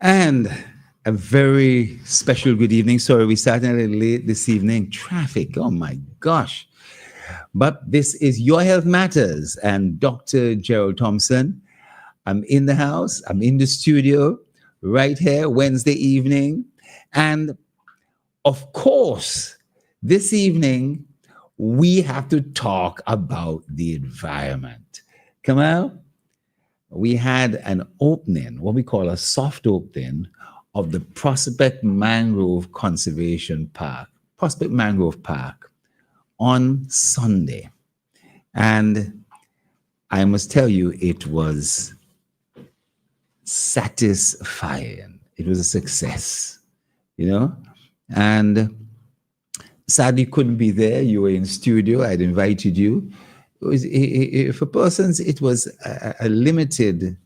And a very special good evening. Sorry, we started a little late this evening. Traffic, oh my gosh. But this is Your Health Matters and Dr. Gerald Thompson. I'm in the house, I'm in the studio right here Wednesday evening. And of course, this evening, we have to talk about the environment. Kamal, we had an opening, what we call a soft opening, of the Prospect Mangrove Conservation Park, Prospect Mangrove Park, on Sunday. And I must tell you, it was satisfying. It was a success, you know? And sadly, you couldn't be there. You were in studio. I'd invited you. For persons, it was a limited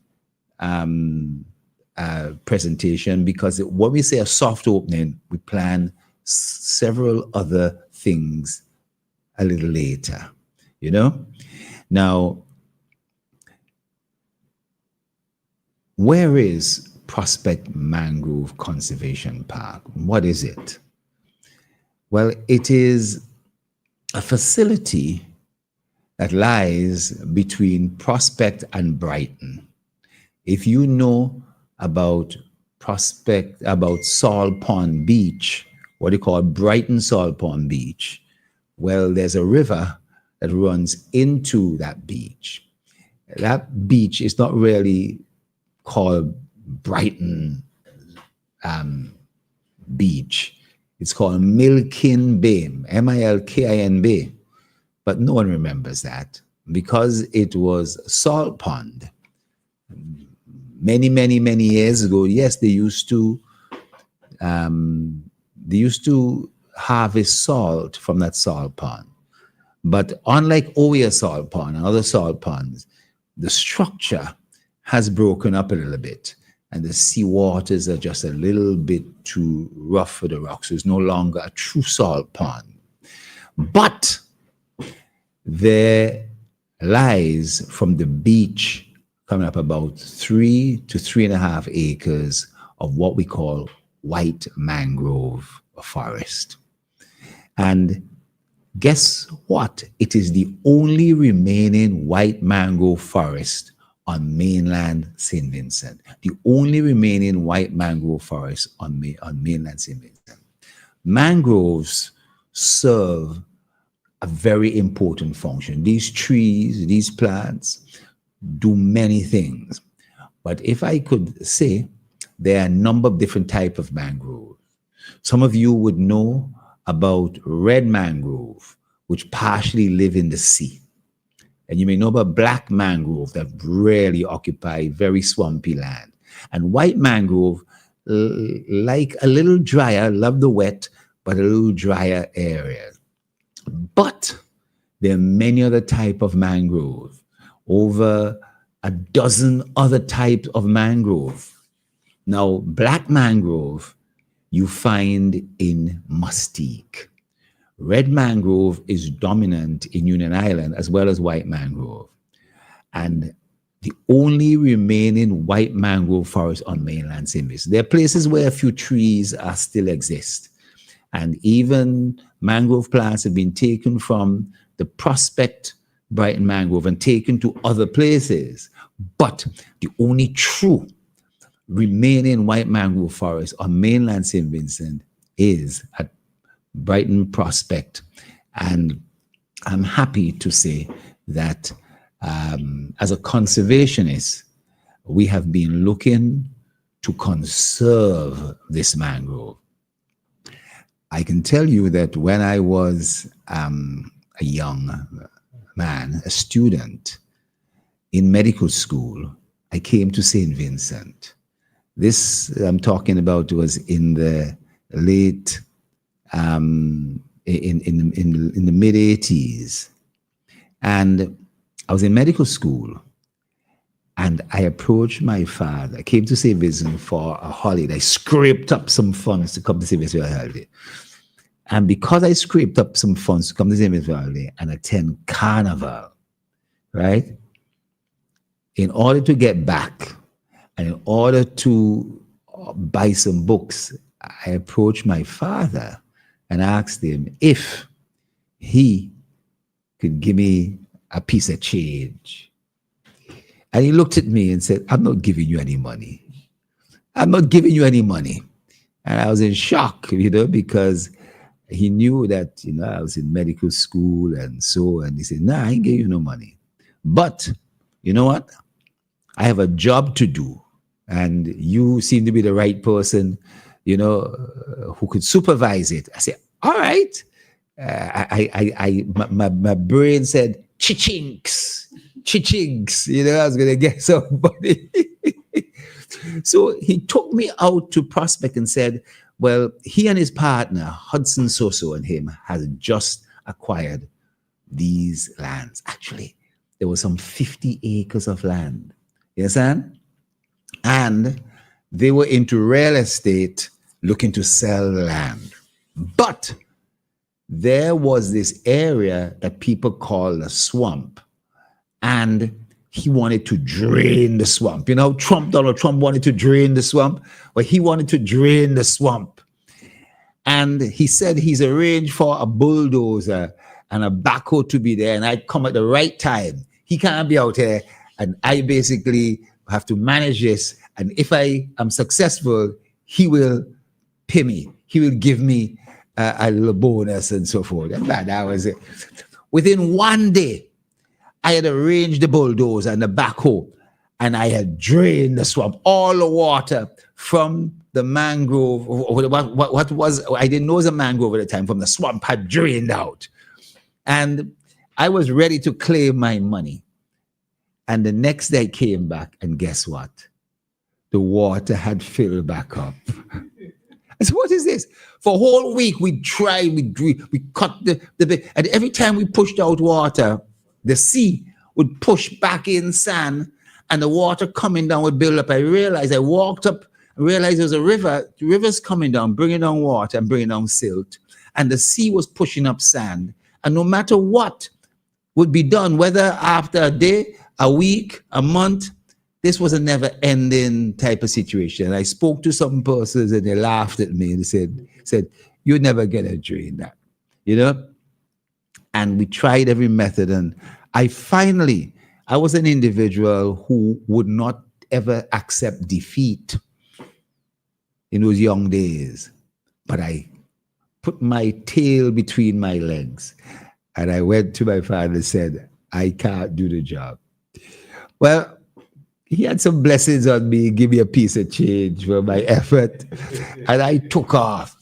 presentation because when we say a soft opening, we plan several other things a little later, you know? Now, where is Prospect Mangrove Conservation Park? What is it? Well, it is a facility that lies between Prospect and Brighton. If you know about Prospect, about Saul Pond Beach, what they call Brighton Saul Pond Beach, well, there's a river that runs into that beach. That beach is not really called Brighton Beach. It's called Milkin Bay, Milkin Bay. But no one remembers that because it was salt pond. Many, many, many years ago, yes, they used to harvest salt from that salt pond. But unlike Oya Salt Pond and other salt ponds, the structure has broken up a little bit, and the sea waters are just a little bit too rough for the rocks. So it's no longer a true salt pond. But there lies from the beach coming up about 3 to 3.5 acres of what we call white mangrove forest. And guess what? It is the only remaining white mangrove forest on mainland St. Vincent. The only remaining white mangrove forest on mainland St. Vincent. Mangroves serve a very important function. These trees, these plants do many things. But if I could say, there are a number of different types of mangrove. Some of you would know about red mangrove, which partially live in the sea. And you may know about black mangrove that rarely occupy very swampy land. And white mangrove, like a little drier, love the wet, but a little drier area. But there are many other types of mangrove, over a dozen other types of mangrove. Now, black mangrove you find in Mustique. Red mangrove is dominant in Union Island as well as white mangrove. And the only remaining white mangrove forest on mainland St. Vincent. There are places where a few trees are still exist. And even mangrove plants have been taken from the Prospect Brighton mangrove and taken to other places. But the only true remaining white mangrove forest on mainland St. Vincent is at Brighton Prospect. And I'm happy to say that as a conservationist, we have been looking to conserve this mangrove. I can tell you that when I was a young man, a student in medical school, I came to St. Vincent. This I'm talking about was in the late, in the mid 80s. And I was in medical school and I approached my father. I came to St. Vincent for a holiday. I scraped up some funds to come to St. Vincent for a holiday. And because I scraped up some funds to come to St. Vincent Valley and attend Carnival, right? In order to get back and in order to buy some books, I approached my father and asked him if he could give me a piece of change. And he looked at me and said, I'm not giving you any money. I'm not giving you any money. And I was in shock, because he knew that, I was in medical school and so, and he said, nah, I ain't giving you no money. But you know what? I have a job to do. And you seem to be the right person, who could supervise it. I said, all right. My brain said, chichinks. I was going to get somebody. So he took me out to Prospect and said, well, he and his partner, Hudson Soso, and him has just acquired these lands. Actually, there was some 50 acres of land. You understand? And they were into real estate looking to sell land. But there was this area that people call a swamp. And he wanted to drain the swamp. Donald Trump wanted to drain the swamp. Well, he wanted to drain the swamp. And he said he's arranged for a bulldozer and a backhoe to be there. And I'd come at the right time. He can't be out here. And I basically have to manage this. And if I am successful, he will pay me. He will give me a little bonus and so forth. And that was it. Within one day, I had arranged the bulldozer and the backhoe, and I had drained the swamp, all the water from the mangrove. What was, I didn't know it was a mangrove at the time, from the swamp had drained out. And I was ready to claim my money. And the next day I came back, and guess what? The water had filled back up. I said, what is this? For a whole week, we tried, we cut the bit, and every time we pushed out water, the sea would push back in sand, and the water coming down would build up. I walked up, and realized there was a river. The river's coming down, bringing down water and bringing down silt, and the sea was pushing up sand. And no matter what would be done, whether after a day, a week, a month, this was a never-ending type of situation. And I spoke to some persons, and they laughed at me and said, you're never gonna drain that, And we tried every method, and I was an individual who would not ever accept defeat in those young days. But I put my tail between my legs, and I went to my father and said, I can't do the job. Well, he had some blessings on me, give me a piece of change for my effort, and I took off.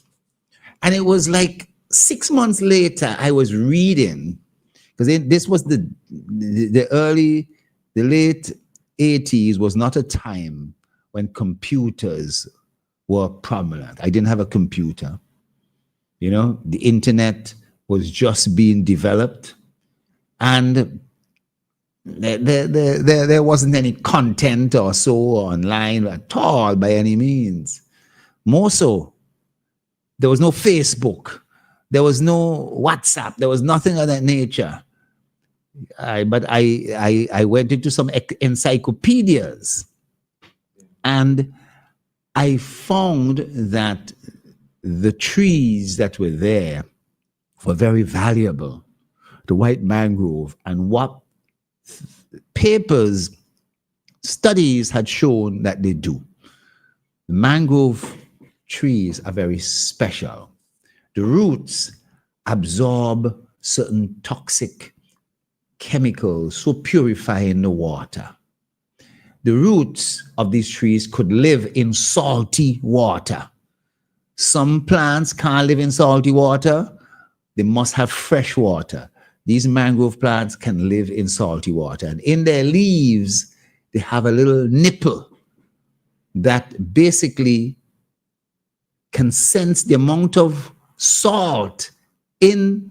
And it was like 6 months later, I was reading, because this was the late 80s was not a time when computers were prominent. I didn't have a computer. The internet was just being developed, and there wasn't any content or so online at all by any means. More so, there was no Facebook. There was no WhatsApp. There was nothing of that nature. But I went into some encyclopedias, and I found that the trees that were there were very valuable, the white mangrove, and what studies had shown that they do. The mangrove trees are very special. The roots absorb certain toxic chemicals, so purifying the water. The roots of these trees could live in salty water. Some plants can't live in salty water. They must have fresh water. These mangrove plants can live in salty water. And in their leaves, they have a little nipple that basically can sense the amount of salt in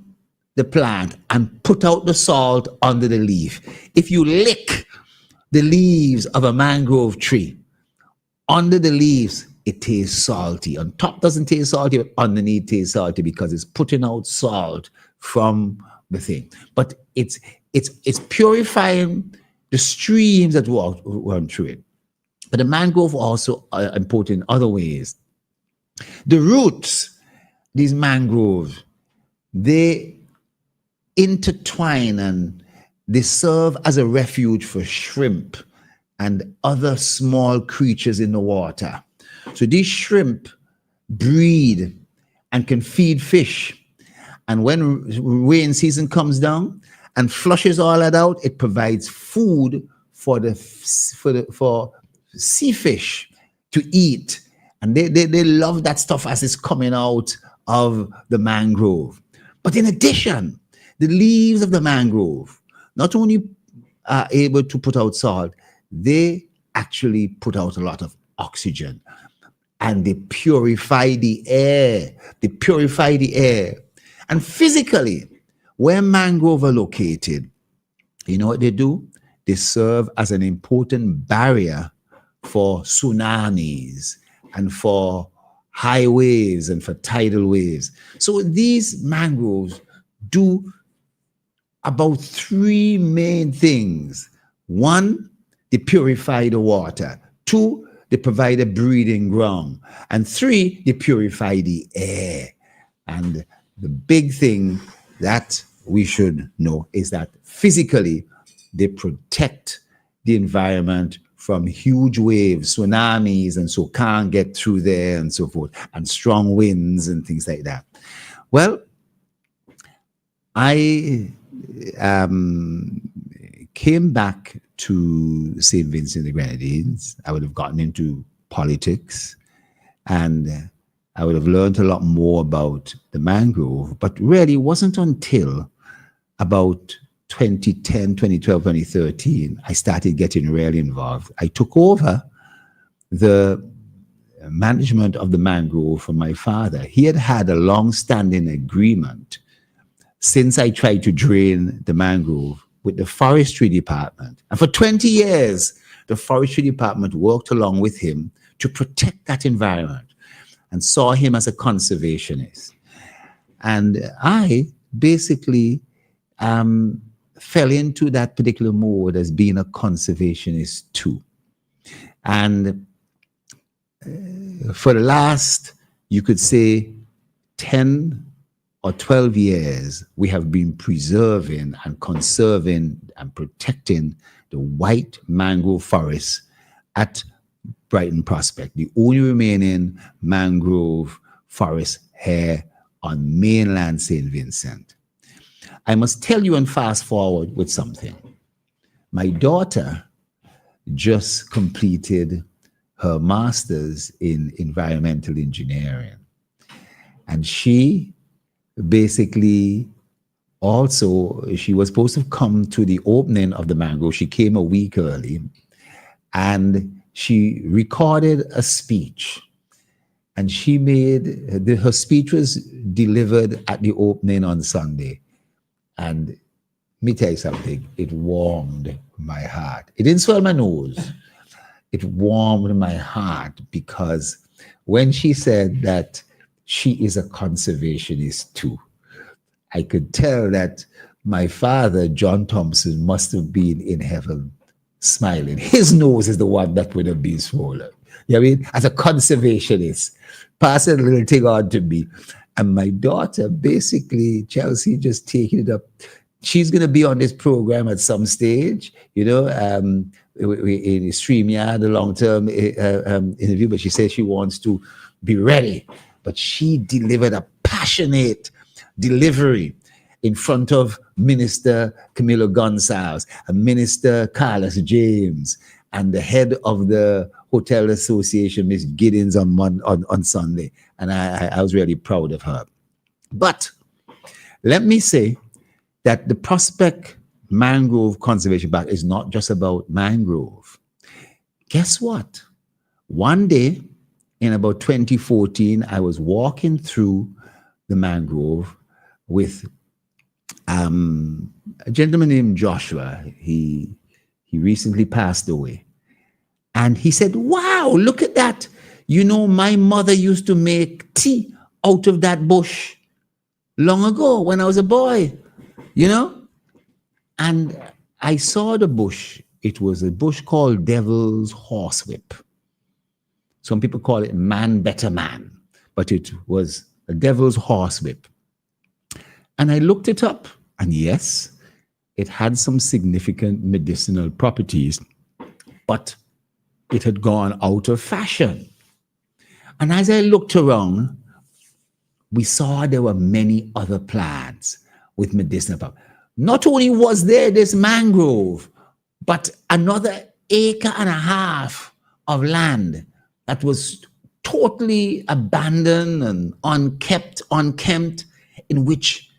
the plant and put out the salt under the leaf. If you lick the leaves of a mangrove tree, under the leaves, it tastes salty. On top doesn't taste salty, but underneath tastes salty because it's putting out salt from the thing. But it's purifying the streams that run through it. But the mangrove also are important in other ways. The roots, these mangroves, they intertwine and they serve as a refuge for shrimp and other small creatures in the water. So these shrimp breed and can feed fish. And when rain season comes down and flushes all that out, it provides food for for sea fish to eat. And they love that stuff as it's coming out of the mangrove. But in addition, the leaves of the mangrove not only are able to put out salt, they actually put out a lot of oxygen and they purify the air. They purify the air. And physically, where mangrove are located, you know what they do? They serve as an important barrier for tsunamis and for high waves and for tidal waves. So these mangroves do about three main things. One, they purify the water. Two, they provide a breeding ground. And three, they purify the air. And the big thing that we should know is that physically, they protect the environment from huge waves, tsunamis, and so can't get through there and so forth, and strong winds and things like that. Well, I came back to St. Vincent the Grenadines. I would have gotten into politics and I would have learned a lot more about the mangrove, but really it wasn't until about 2010, 2012, 2013, I started getting really involved. I took over the management of the mangrove from my father. He had had a long-standing agreement since I tried to drain the mangrove with the forestry department. And for 20 years, the forestry department worked along with him to protect that environment and saw him as a conservationist. And I basically fell into that particular mode as being a conservationist too. And for the last, you could say, 10 or 12 years, we have been preserving and conserving and protecting the white mangrove forest at Brighton Prospect, the only remaining mangrove forest here on mainland St. Vincent. I must tell you and fast forward with something. My daughter just completed her master's in environmental engineering. And she basically also, she was supposed to come to the opening of the mangrove. She came a week early and she recorded a speech. And she made, her speech was delivered at the opening on Sunday. And let me tell you something, it warmed my heart. It didn't swell my nose. It warmed my heart because when she said that she is a conservationist too, I could tell that my father, John Thompson, must have been in heaven smiling. His nose is the one that would have been swollen. You know what I mean? As a conservationist, passing a little thing on to me. And my daughter, basically, Chelsea, just taking it up. She's going to be on this program at some stage, you know, in StreamYard, a long-term interview, but she says she wants to be ready. But she delivered a passionate delivery in front of Minister Camilo Gonsalves and Minister Carlos James and the head of the Hotel Association, Miss Giddens, on Sunday. And I was really proud of her. But let me say that the Prospect Mangrove Conservation Park is not just about mangrove. Guess what? One day in about 2014, I was walking through the mangrove with a gentleman named Joshua. He recently passed away. And he said, wow, look at that. You know, my mother used to make tea out of that bush long ago when I was a boy, you know? And I saw the bush It was a bush called Devil's Horsewhip. Some people call it man better man, but it was a Devil's Horsewhip. And I looked it up, and yes, it had some significant medicinal properties, but it had gone out of fashion. And as I looked around, we saw there were many other plants with medicinal power. Not only was there this mangrove, but another acre and a half of land that was totally abandoned and unkempt, in which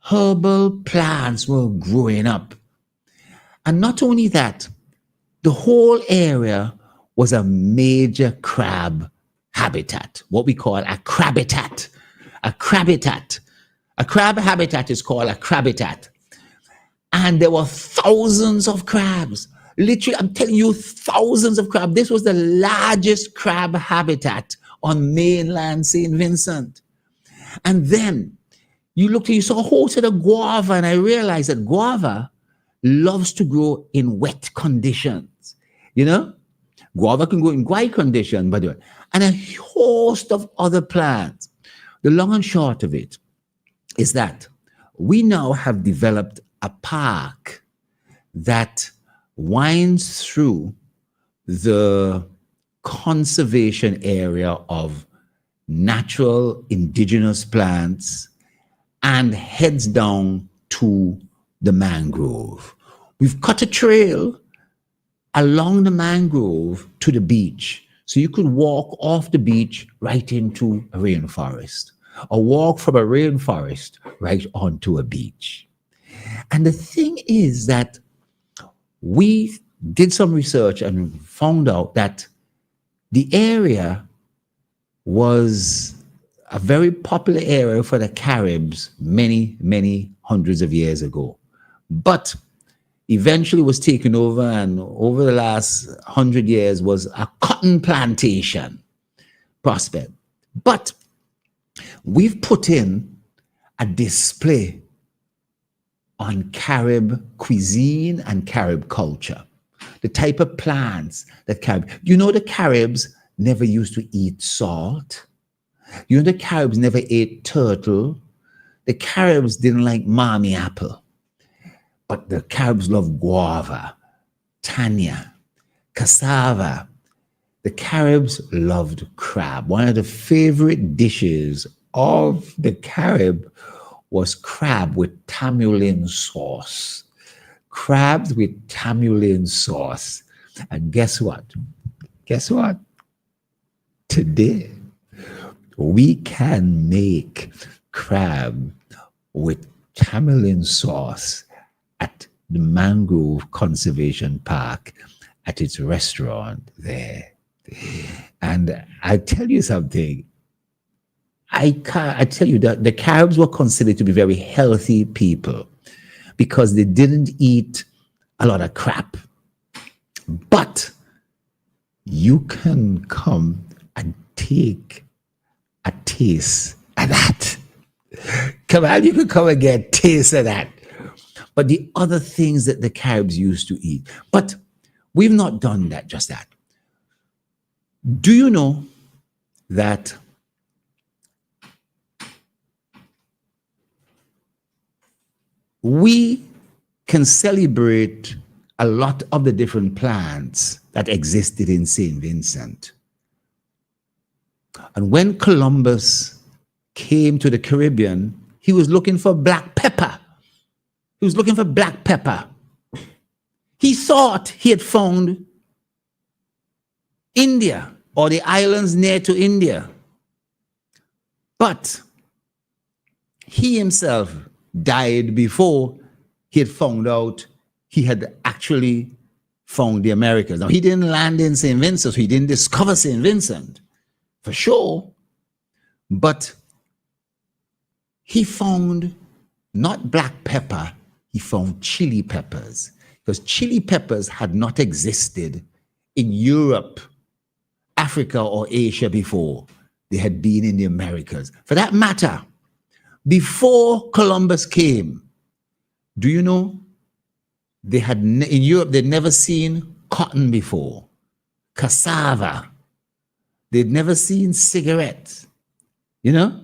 herbal plants were growing up. And not only that, the whole area was a major crab habitat, what we call a crabitat. A crabitat. A crab habitat is called a crabitat. And there were thousands of crabs. Literally, I'm telling you, thousands of crabs. This was the largest crab habitat on mainland St. Vincent. And then you saw a whole set of guava, and I realized that guava loves to grow in wet conditions. You know, guava can grow in dry conditions, by the way, and a host of other plants. The long and short of it is that we now have developed a park that winds through the conservation area of natural indigenous plants and heads down to the mangrove. We've cut a trail along the mangrove to the beach. So you could walk off the beach right into a rainforest, or walk from a rainforest right onto a beach. And the thing is that we did some research and found out that the area was a very popular area for the Caribs many, many hundreds of years ago. But eventually was taken over, and over the last 100 years was a cotton plantation prospect. But we've put in a display on Carib cuisine and Carib culture, the type of plants that Carib, the Caribs never used to eat salt. The Caribs never ate turtle. The Caribs didn't like mommy apple. But the Caribs love guava, tanya, cassava. The Caribs loved crab. One of the favorite dishes of the Carib was crab with tamulin sauce. Crabs with tamulin sauce. And guess what? Today, we can make crab with tamulin sauce at the Mangrove Conservation Park at its restaurant there. And I tell you something, I tell you that the Caribs were considered to be very healthy people because they didn't eat a lot of crap. But you can come and take a taste of that. Come on, you can come and get a taste of that. But the other things that the Caribs used to eat. But we've not done that, just that. Do you know that we can celebrate a lot of the different plants that existed in St. Vincent? And when Columbus came to the Caribbean, he was looking for black pepper. He was looking for black pepper. He thought he had found India or the islands near to India. But he himself died before he had found out he had actually found the Americas. Now, he didn't land in St. Vincent, so he didn't discover St. Vincent, for sure. But he found not black pepper, he found chili peppers, because chili peppers had not existed in Europe, Africa, or Asia before. They had been in the Americas. For that matter, before Columbus came, do you know In Europe, they'd never seen cotton before, cassava. They'd never seen cigarettes, you know?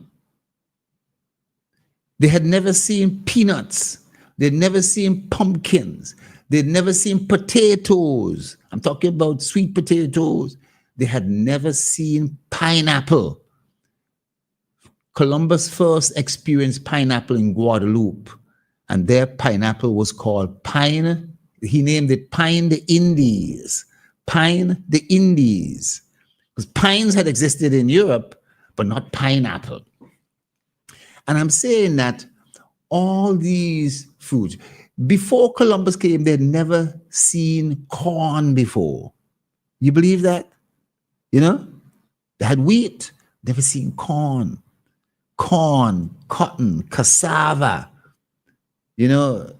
They had never seen peanuts. They'd never seen pumpkins. They'd never seen potatoes. I'm talking about sweet potatoes. They had never seen pineapple. Columbus first experienced pineapple in Guadeloupe, and their pineapple was called Pine. He named it Pine de Indies. Pine de Indies. Because pines had existed in Europe, but not pineapple. And I'm saying that all these foods, before Columbus came, they'd never seen corn before. You believe that? You know? They had wheat, never seen corn. Corn, cotton, cassava. You know,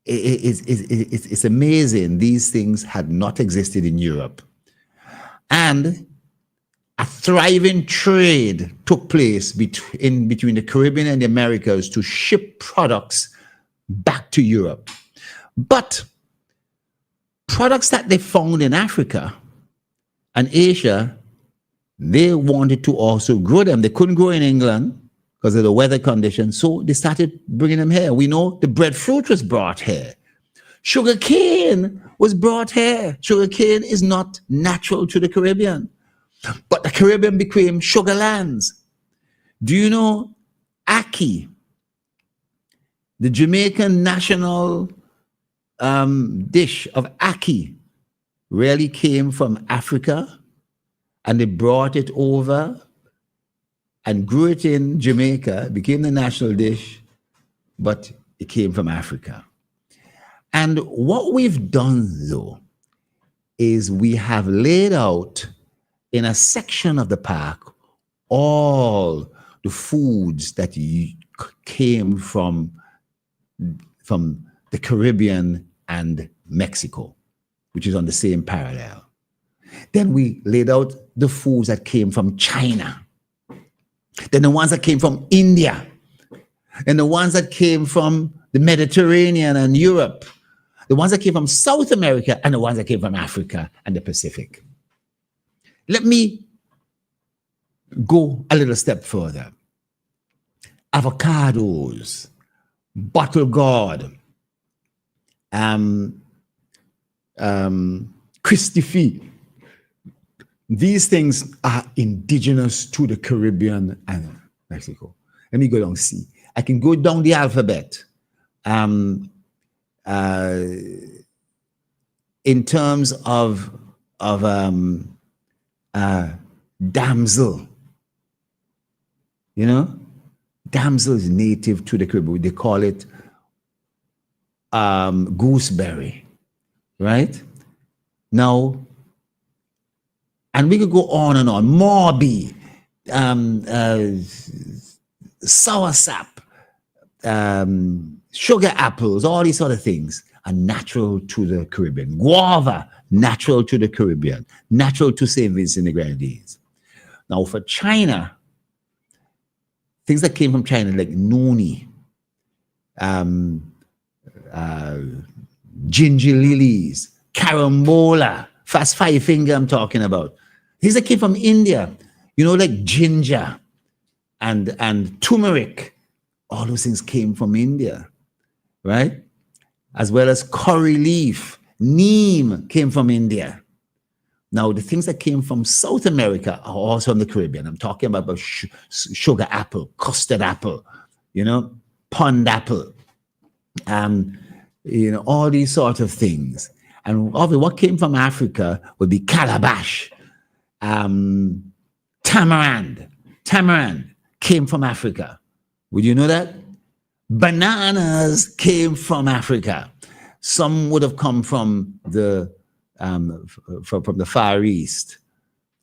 it's amazing. These things had not existed in Europe. And a thriving trade took place between the Caribbean and the Americas to ship products back to Europe. But products that they found in Africa and Asia, they wanted to also grow them. They couldn't grow in England because of the weather conditions, so they started bringing them here. We know the breadfruit was brought here. Sugar cane was brought here. Sugar cane is not natural to the Caribbean. But the Caribbean became sugar lands. Do you know ackee, the Jamaican national dish of ackee, really came from Africa, and they brought it over and grew it in Jamaica, became the national dish, but it came from Africa. And what we've done, though, is we have laid out in a section of the park all the foods that came from the Caribbean and Mexico, which is on the same parallel. Then we laid out the foods that came from China. Then the ones that came from India. And the ones that came from the Mediterranean and Europe. The ones that came from South America and the ones that came from Africa and the Pacific. Let me go a little step further. Avocados, bottle gourd, Christophe. These things are indigenous to the Caribbean and Mexico. Let me go down C. I can go down the alphabet. In terms of damsel, you know, damsel is native to the Caribbean. They call it gooseberry, right? Now, and we could go on and on. Morby, soursop, sugar apples, all these sort of things are natural to the Caribbean. Guava, natural to the Caribbean, natural to St. Vincent and the Grenadines. Now for China, things that came from China like noni, ginger lilies, carambola, fast five finger I'm talking about. These that came from India, you know, like ginger and turmeric. All those things came from India, right? As well as curry leaf, neem came from India. Now, the things that came from South America are also in the Caribbean. I'm talking about sugar apple, custard apple, you know, pond apple, you know, all these sort of things. And obviously, what came from Africa would be calabash, tamarind. Tamarind came from Africa. Would you know that? Bananas came from Africa. Some would have come from the Far East.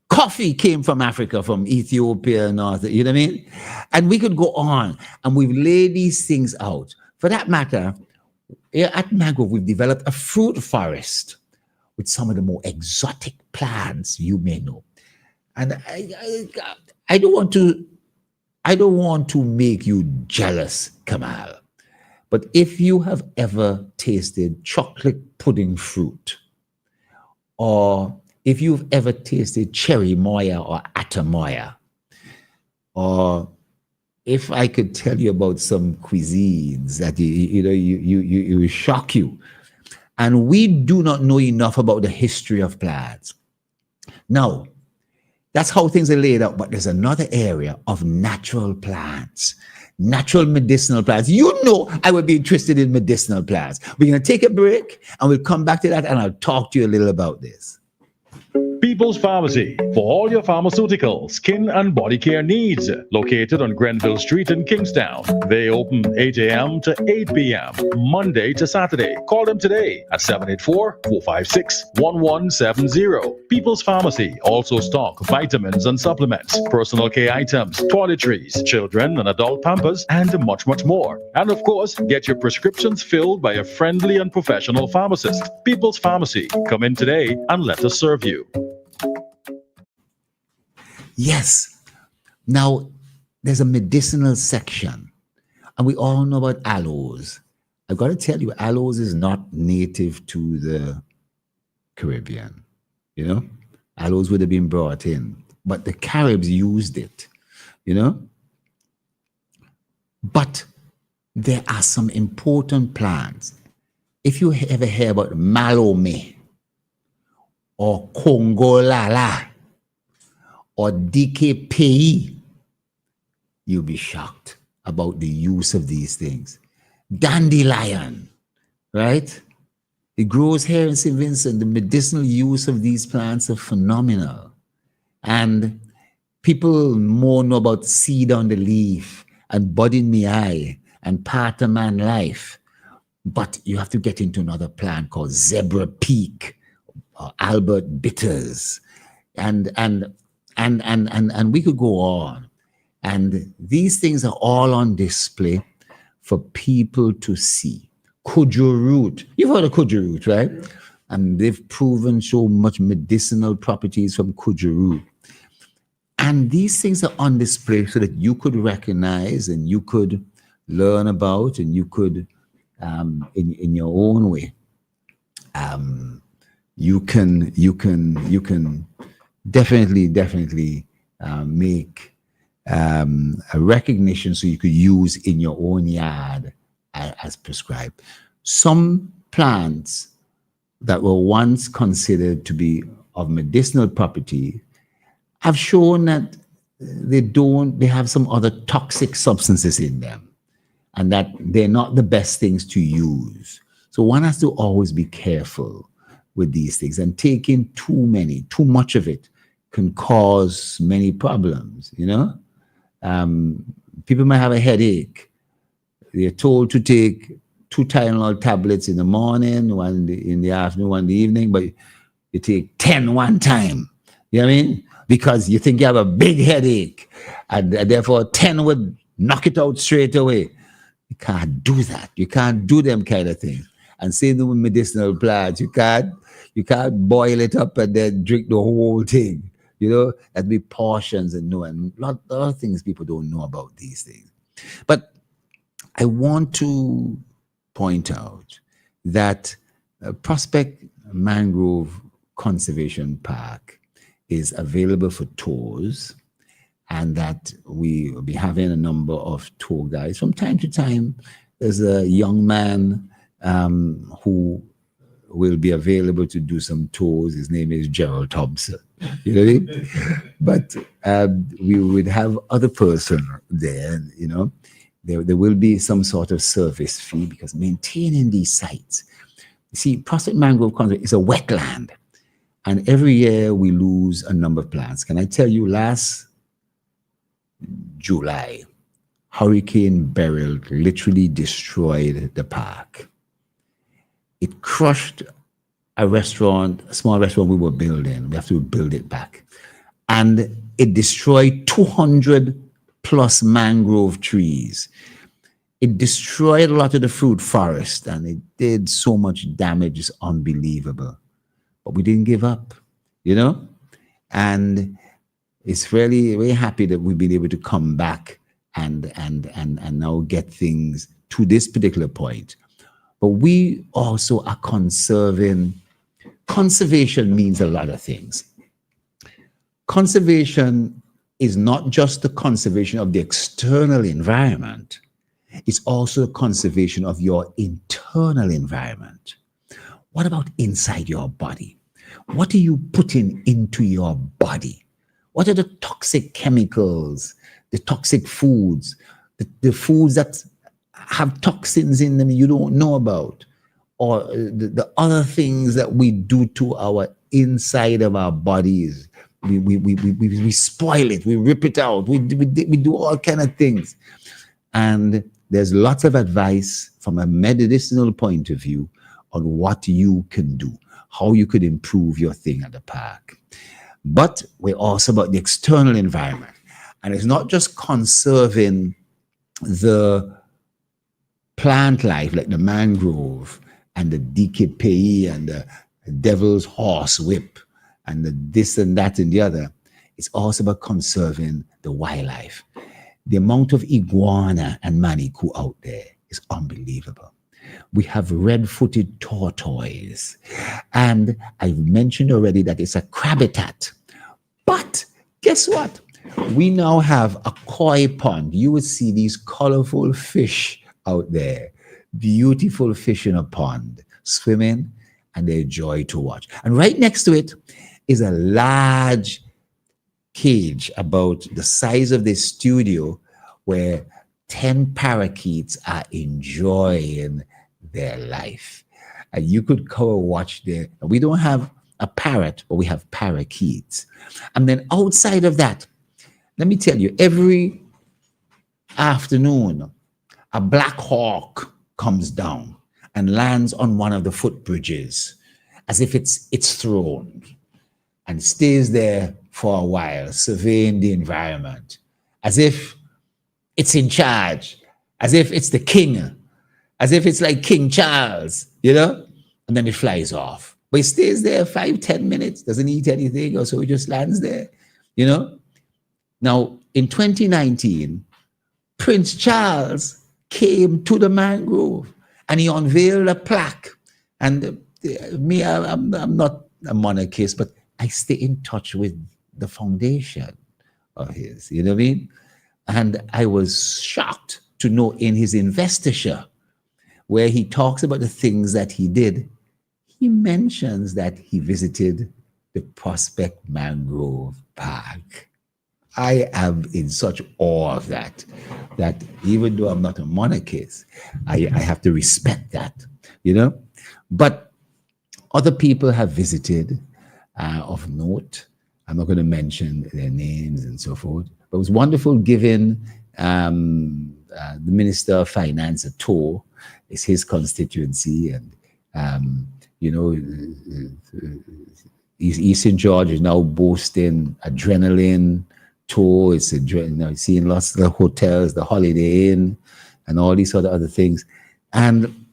Coffee came from Africa, from Ethiopia, North. You know what I mean? And we could go on, and we've laid these things out. For that matter, here at Mangrove, we've developed a fruit forest with some of the more exotic plants you may know. And I don't want to make you jealous, Kamal, But if you have ever tasted chocolate pudding fruit, or if you've ever tasted cherry moya or atamoya, or if I could tell you about some cuisines that you will shock you, and we do not know enough about the history of plants. Now, that's how things are laid out. But there's another area of natural plants, natural medicinal plants. You know, I would be interested in medicinal plants. We're going to take a break and we'll come back to that and I'll talk to you a little about this. People's Pharmacy, for all your pharmaceutical, skin and body care needs. Located on Grenville Street in Kingstown. They open 8 a.m. to 8 p.m. Monday to Saturday. Call them today at 784-456-1170. People's Pharmacy also stock vitamins and supplements, personal care items, toiletries, children and adult pampers, and much, much more. And of course, get your prescriptions filled by a friendly and professional pharmacist. People's Pharmacy. Come in today and let us serve you. Yes. Now, there's a medicinal section, and we all know about aloes. I've got to tell you, aloes is not native to the Caribbean. You know, aloes would have been brought in, but the Caribs used it, you know. But there are some important plants. If you ever hear about malome or Congolala or DKPI, you'll be shocked about the use of these things. Dandelion, right? It grows here in St. Vincent. The medicinal use of these plants are phenomenal. And people more know about seed on the leaf and bud in the eye and part of man life. But you have to get into another plant called Zebra Peak or Albert Bitters. And we could go on. And these things are all on display for people to see. Kudzu root. You've heard of kudzu root, right? And they've proven so much medicinal properties from kudzu root. And these things are on display so that you could recognize and you could learn about and you could, in your own way, you can definitely make a recognition so you could use in your own yard as prescribed. Some plants that were once considered to be of medicinal property have shown that they have some other toxic substances in them and that they're not the best things to use. So one has to always be careful with these things, and taking too much of it can cause many problems, you know? People might have a headache. They're told to take 2 Tylenol tablets in the morning, one in the afternoon, one in the evening, but you take 10 one time. You know what I mean? Because you think you have a big headache, and therefore 10 would knock it out straight away. You can't do that. You can't do them kind of things. And same with medicinal plants. You can't boil it up and then drink the whole thing. You know, that'd be portions and a lot of things people don't know about these things. But I want to point out that Prospect Mangrove Conservation Park is available for tours, and that we will be having a number of tour guides. From time to time, there's a young man who will be available to do some tours. His name is Gerald Thompson. You know what I mean? But we would have other person there, you know. There will be some sort of service fee because maintaining these sites. You see, Prospect Mangrove Conservation is a wetland. And every year we lose a number of plants. Can I tell you, last July, Hurricane Beryl literally destroyed the park. It crushed a small restaurant we were building. We have to build it back. And it destroyed 200 plus mangrove trees. It destroyed a lot of the fruit forest, and it did so much damage, it's unbelievable. But we didn't give up, you know? And it's really, very happy that we've been able to come back and now get things to this particular point. But we also are conserving. Conservation means a lot of things. Conservation is not just the conservation of the external environment, it's also the conservation of your internal environment. What about inside your body? What are you putting into your body? What are the toxic chemicals, the toxic foods, the foods that have toxins in them you don't know about? Or the other things that we do to our inside of our bodies. We spoil it, we rip it out, we do all kind of things. And there's lots of advice from a medicinal point of view on what you can do, how you could improve your thing at the park. But we're also about the external environment. And it's not just conserving the plant life like the mangrove and the DKPE and the devil's horse whip and the this and that and the other. It's also about conserving the wildlife. The amount of iguana and manikou out there is unbelievable. We have red-footed tortoise. And I've mentioned already that it's a crabitat. But guess what? We now have a koi pond. You would see these colorful fish out there, beautiful fish in a pond, swimming, and they're a joy to watch. And right next to it is a large cage about the size of this studio where 10 parakeets are enjoying their life. And you could go watch there. We don't have a parrot, but we have parakeets. And then outside of that, let me tell you, every afternoon, a black hawk comes down and lands on one of the footbridges as if it's thrown and stays there for a while, surveying the environment, as if it's in charge, as if it's the king, as if it's like King Charles, you know? And then it flies off. But it stays there 5-10 minutes, doesn't eat anything, or so it just lands there, you know? Now, in 2019, Prince Charles came to the mangrove and he unveiled a plaque. And me, I'm not a monarchist, but I stay in touch with the foundation of his, you know what I mean? And I was shocked to know in his investiture, where he talks about the things that he did, he mentions that he visited the Prospect Mangrove Park. I am in such awe of that even though I'm not a monarchist, I have to respect that, you know? But other people have visited of note. I'm not going to mention their names and so forth. But it was wonderful giving the Minister of Finance a tour. It's his constituency. And, you know, East St. George is now boasting adrenaline tour. It's seeing lots of the hotels, the Holiday Inn, and all these other things. And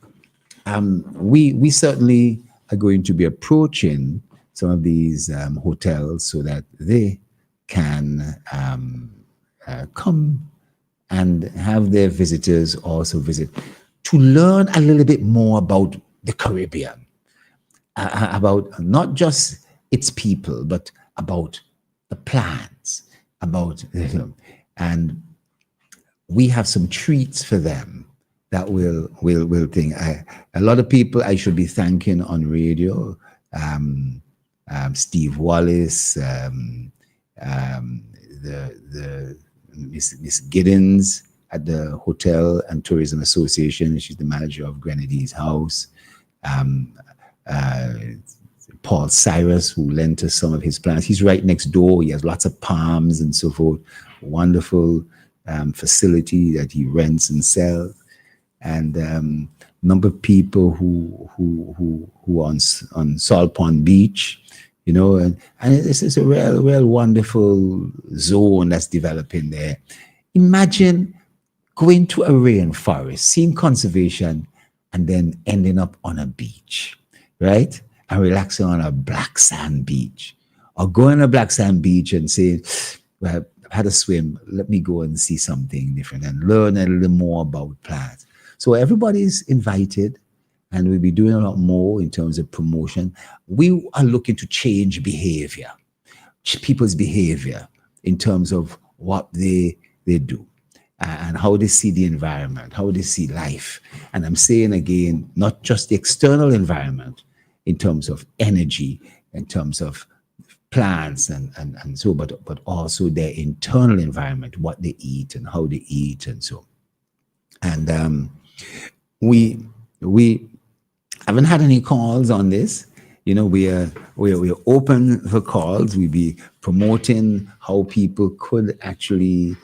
we certainly are going to be approaching some of these hotels so that they can come and have their visitors also visit to learn a little bit more about the Caribbean, about not just its people, but about the plants, and we have some treats for them that will think. A lot of people I should be thanking on radio, Steve Wallace, the Miss Giddens at the Hotel and Tourism Association. She's the manager of Grenadines House. Paul Cyrus, who lent us some of his plants. He's right next door. He has lots of palms and so forth. Wonderful facility that he rents and sells. And number of people who on Salt Pond Beach, you know, and this is a real wonderful zone that's developing there. Imagine going to a rainforest, seeing conservation, and then ending up on a beach, right? And relaxing on a black sand beach, or going to a black sand beach and saying, well, I've had a swim, let me go and see something different and learn a little more about plants. So everybody's invited, and we'll be doing a lot more in terms of promotion. We are looking to change behavior, people's behavior in terms of what they do and how they see the environment, how they see life. And I'm saying again, not just the external environment in terms of energy, in terms of plants and so, but also their internal environment, what they eat and how they eat and so. And we haven't had any calls on this. You know, we're open for calls. We be promoting how people could actually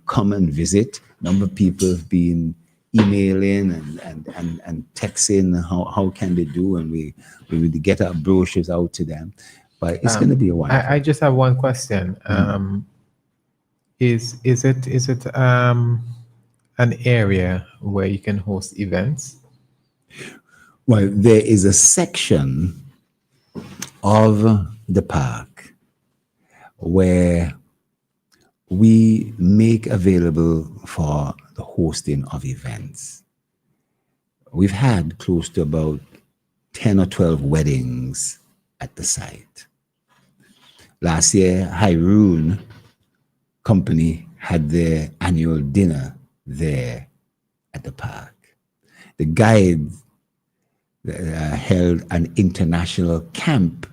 come and visit. Number of people have been emailing and texting how can they do, and we would get our brochures out to them. But it's going to be a while. I just have one question. Is it an area where you can host events? Well, there is a section of the park where we make available for the hosting of events. We've had close to about 10 or 12 weddings at the site. Last year, Hyroon Company had their annual dinner there at the park. The guide held an international camp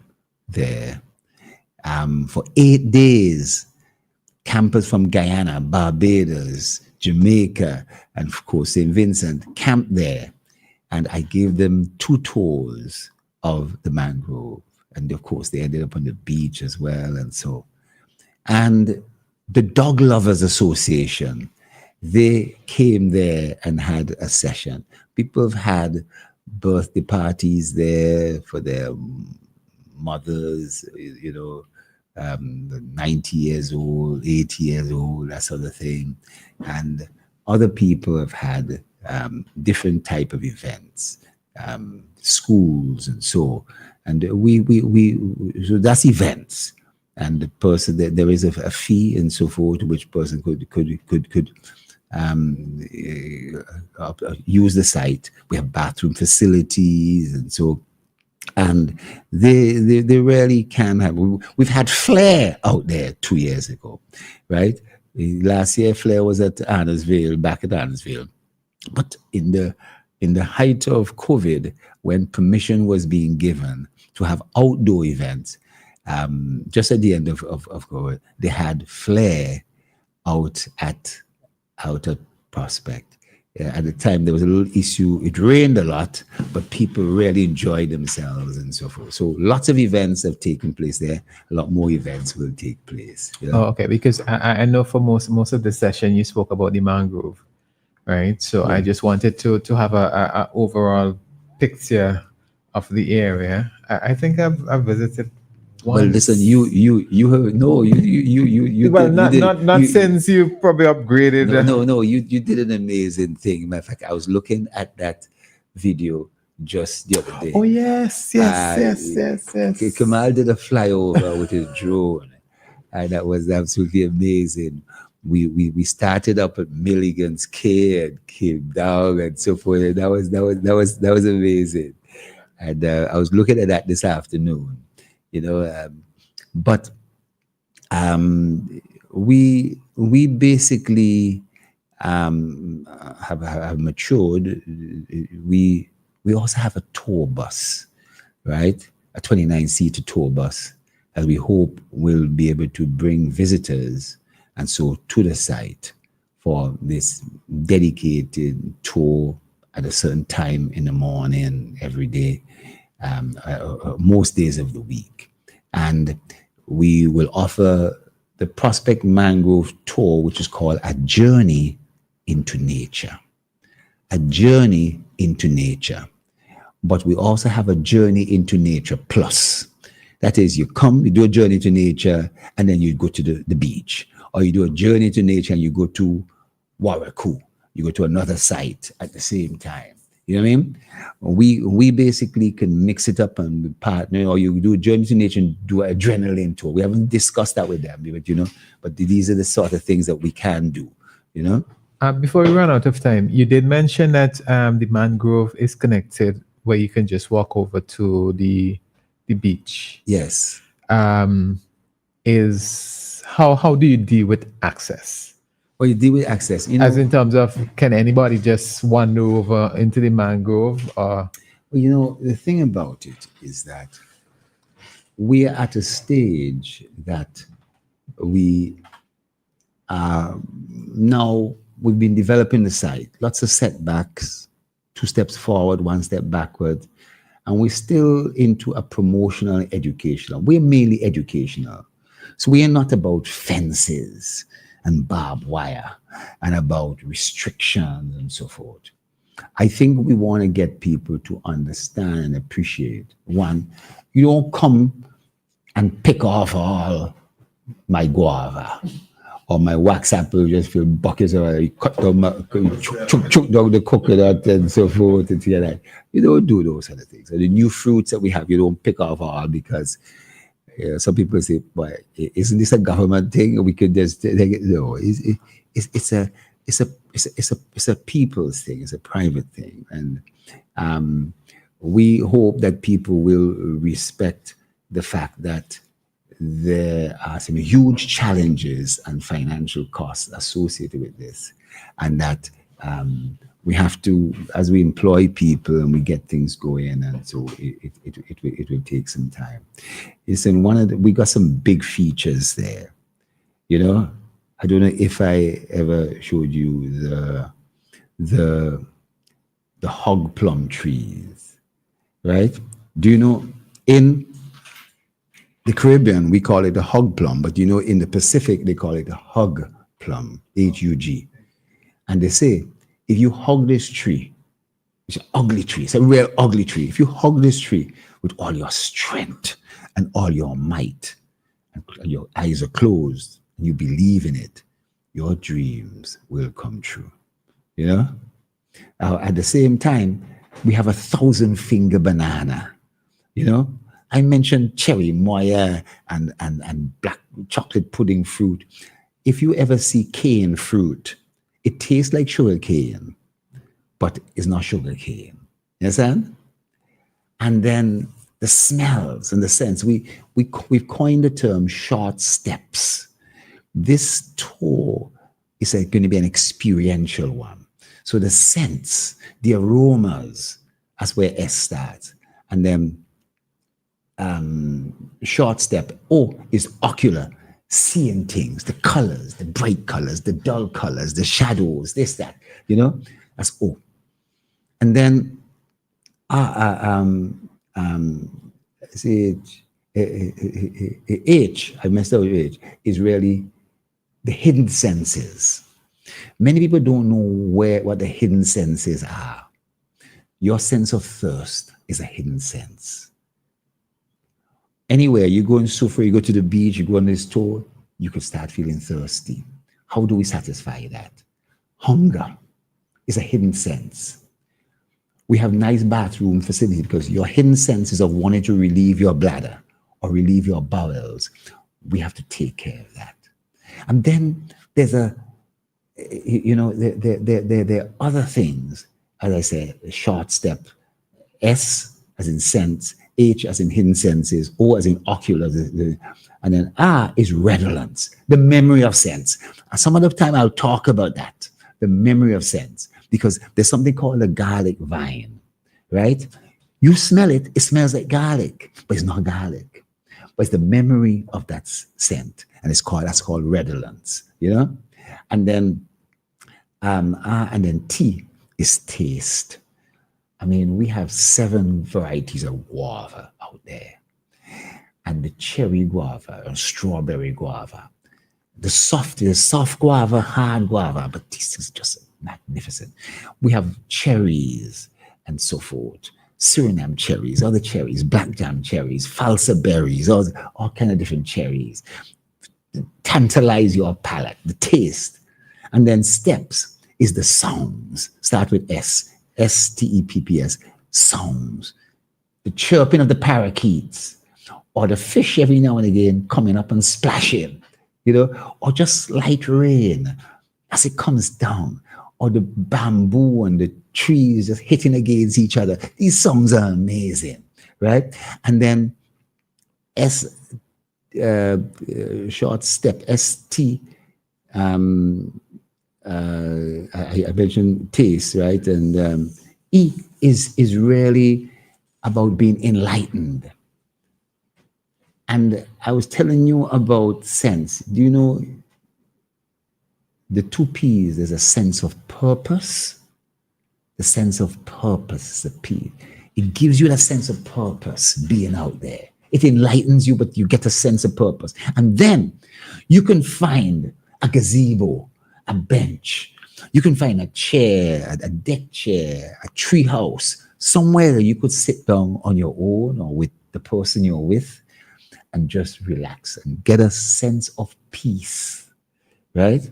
there for 8 days. Campers from Guyana, Barbados, Jamaica, and of course St. Vincent camped there. And I gave them 2 tours of the mangrove. And of course they ended up on the beach as well and so. And the Dog Lovers Association, they came there and had a session. People have had birthday parties there for their mothers, 90 years old, 80 years old, that sort of thing. And other people have had different type of events, schools and so. And so that's events. And the person, there is a fee and so forth, which person could use the site. We have bathroom facilities and so. And they really can have. We've had Flair out there 2 years ago, right? Last year, Flair was at Arnesville, back at Arnesville. But in the height of COVID, when permission was being given to have outdoor events, just at the end of COVID, they had Flair out at Prospect. At the time, there was a little issue. It rained a lot, but people really enjoyed themselves and so forth. So lots of events have taken place there. A lot more events will take place. Oh, okay. Because I know for most of the session, you spoke about the mangrove, right? So I just wanted to have a overall picture of the area. I think I've visited. Well, listen, you have not since you probably upgraded. No, you did an amazing thing. Matter of fact, I was looking at that video just the other day. Oh yes. Kamal did a flyover with his drone, and that was absolutely amazing. We started up at Milligan's Cay and came down and so forth. And that was amazing. And I was looking at that this afternoon. But we basically have matured. We also have a tour bus, right? A 29-seater tour bus that we hope will be able to bring visitors and so to the site for this dedicated tour at a certain time in the morning every day. Most days of the week. And we will offer the Prospect Mangrove Tour, which is called A Journey into Nature. A Journey into Nature. But we also have a Journey into Nature Plus. That is, you do a journey to nature, and then you go to the beach. Or you do a journey to nature and you go to Warraku. You go to another site at the same time. You know what I mean? We basically can mix it up and partner, or you do a journey to nature and do an adrenaline tour. We haven't discussed that with them, but these are the sort of things that we can do, Before we run out of time, you did mention that the mangrove is connected where you can just walk over to the beach. Yes. Is how do you deal with access? Well, you deal with access. You know, As in terms of, can anybody just wander over into the mangrove? Or well, you know, the thing about it is that we are at a stage that we are now, we've been developing the site, lots of setbacks, 2 steps forward, 1 step backward. And we're still into a promotional and educational. We're mainly educational. So we are not about fences and barbed wire and about restrictions and so forth. I think we want to get people to understand and appreciate. One, you don't come and pick off all my guava or my wax apple, just fill buckets of it, you cut down, choke down the coconut and so forth and things like that. You don't do those kind of things. So the new fruits that we have, you don't pick off all because some people say, "But isn't this a government thing? We could just take it." No, it's a people's thing. It's a private thing, and we hope that people will respect the fact that there are some huge challenges and financial costs associated with this, and that we have to, as we employ people and we get things going, and so it will take some time. It's in we got some big features there. You know, I don't know if I ever showed you the hog plum trees, right? Do you know in the Caribbean, we call it a hog plum, but you know, in the Pacific, they call it a hug plum, H-U-G. And they say, if you hug this tree, it's an ugly tree, it's a real ugly tree. If you hug this tree with all your strength and all your might, and your eyes are closed, and you believe in it, your dreams will come true. You know? At the same time, we have a 1,000-finger banana, you know? I mentioned cherry, moya, and black chocolate pudding fruit. If you ever see cane fruit, it tastes like sugar cane, but it's not sugar cane. You understand? And then the smells and the scents. We've coined the term short steps. This tour is going to be an experiential one. So the scents, the aromas, that's where S starts. And then short step, O is ocular, seeing things, the colors, the bright colors, the dull colors, the shadows, this, that, you know, that's O. And then H, I messed up with H, is really the hidden senses. Many people don't know what the hidden senses are. Your sense of thirst is a hidden sense. Anywhere, you go in Sufra, you go to the beach, you go on this tour, you could start feeling thirsty. How do we satisfy that? Hunger is a hidden sense. We have nice bathroom facilities because your hidden senses of wanting to relieve your bladder or relieve your bowels, we have to take care of that. And then there's there are other things, as I said, short step, S as in sense, H as in hidden senses, O as in ocular, and then R is redolence, the memory of sense. And some other time I'll talk about that, the memory of sense, because there's something called a garlic vine, right? You smell it, it smells like garlic, but it's not garlic. But it's the memory of that scent, and that's called redolence, you know? And then R and then T is taste. I mean, we have 7 varieties of guava out there. And the cherry guava and strawberry guava. The soft guava, hard guava, but this is just magnificent. We have cherries and so forth. Suriname cherries, other cherries, black jam cherries, falsa berries, all kind of different cherries. Tantalize your palate, the taste. And then steps is the sounds. Start with S. S-T-E-P-P-S, sounds. The chirping of the parakeets, or the fish every now and again coming up and splashing, you know, or just light rain. as it comes down, or the bamboo and the trees just hitting against each other. These songs are amazing, right? And then short step, ST, I mentioned taste, right? And E is really about being enlightened. And I was telling you about sense. Do you know the two P's? There's a sense of purpose. The sense of purpose is the P. It gives you that sense of purpose being out there. It enlightens you, but you get a sense of purpose. And then you can find a gazebo, a bench. You can find a chair, a deck chair, a tree house, somewhere you could sit down on your own or with the person you're with and just relax and get a sense of peace, right?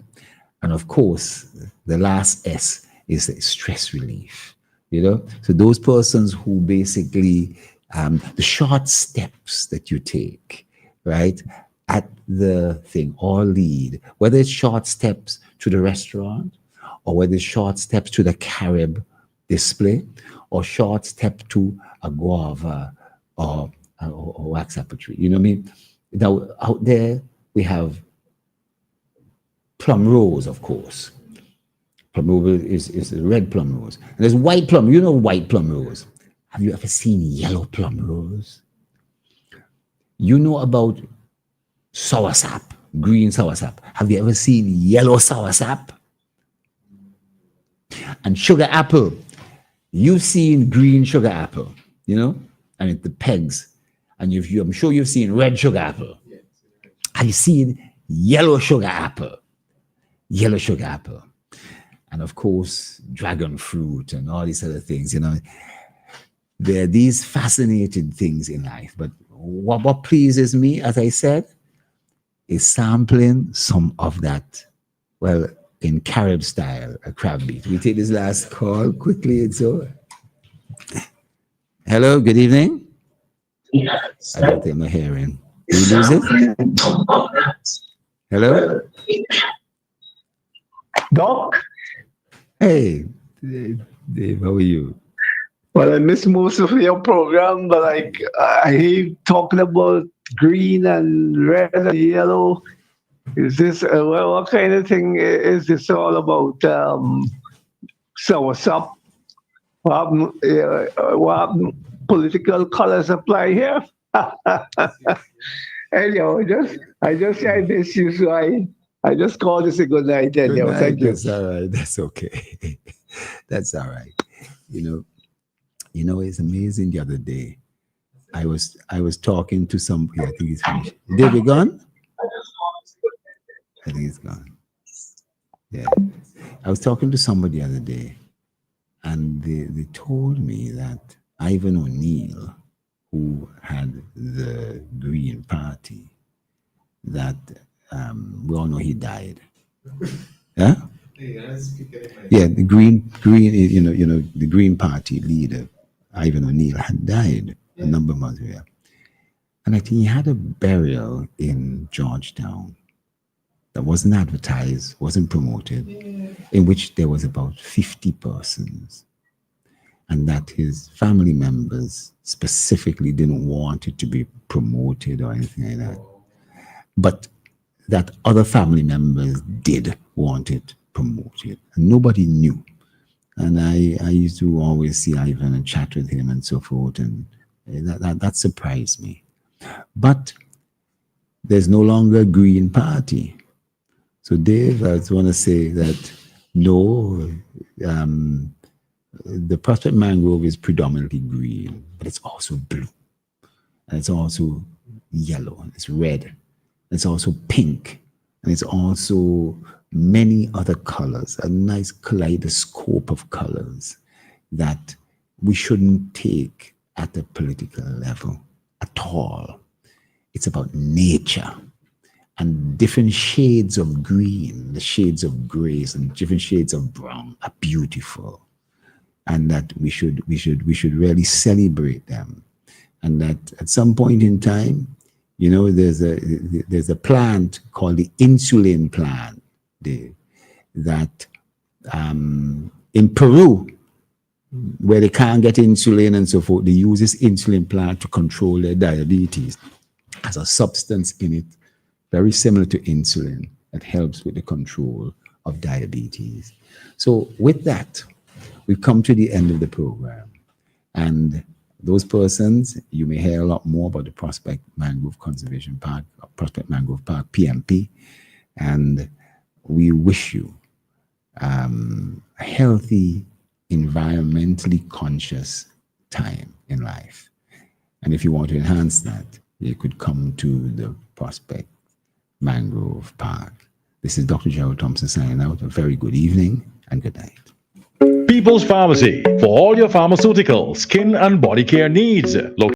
And of course, the last S is the stress relief, you know? So those persons who basically, the short steps that you take, right, at the thing all lead, whether it's short steps to the restaurant or whether it's short steps to the Carib display or short step to a guava or wax apple tree. You know what I mean? Now, out there, we have plum rose, of course. Plum rose is a red plum rose. And there's white plum. You know white plum rose. Have you ever seen yellow plum rose? You know about soursop, green soursop. Have you ever seen yellow soursop? And sugar apple. You've seen green sugar apple, you know, and the pegs. And I'm sure you've seen red sugar apple. Have you seen yellow sugar apple? Yellow sugar apple. And of course, dragon fruit and all these other things, you know. There are these fascinating things in life. But what pleases me, as I said, is sampling some of that, well, in Carib style, a crab beat. We take this last call quickly. It's over. Hello, good evening. Yes. I don't think I'm hearing. Did you lose it? Hello? Doc? Hey, Dave, how are you? Well, I missed most of your program, but I hear you talking about green and red and yellow. Is this, what kind of thing is this all about? Soursop? What political colors apply here? Anyhow, I miss you, so I just called to say good night. Good anyhow. night. Thank you. That's all right. That's okay. That's all right. You know, it's amazing. The other day, I was talking to somebody. I think he's finished. David gone? I think he's gone. Yeah. I was talking to somebody the other day, and they told me that Ivan O'Neill, who had the Green Party, that we all know he died. Yeah? Yeah, the Green, you know, the Green Party leader, Ivan O'Neill, had died a number of months ago. And I think he had a burial in Georgetown that wasn't advertised, wasn't promoted, in which there was about 50 persons. And that his family members specifically didn't want it to be promoted or anything like that. But that other family members did want it promoted. And nobody knew. And I used to always see Ivan and chat with him and so forth. And that surprised me. But there's no longer a Green Party. So Dave, I just want to say that no, the Prospect Mangrove is predominantly green, but it's also blue. And it's also yellow, and it's red, and it's also pink, and it's also many other colors, a nice kaleidoscope of colors that we shouldn't take at the political level at all. It's about nature. And different shades of green, the shades of grays, and different shades of brown are beautiful. And that we should really celebrate them. And that at some point in time, you know, there's a plant called the insulin plant, Dave. that in Peru, where they can't get insulin and so forth, they use this insulin plant to control their diabetes. It has a substance in it very similar to insulin that helps with the control of diabetes. So with that, we've come to the end of the program. And those persons, you may hear a lot more about the Prospect Mangrove Conservation Park, Prospect Mangrove Park, PMP. And we wish you a healthy, environmentally conscious time in life. And if you want to enhance that, you could come to the Prospect Mangrove Park. This is Dr. Gerald Thompson signing out. A very good evening and good night. People's Pharmacy, for all your pharmaceutical, skin and body care needs.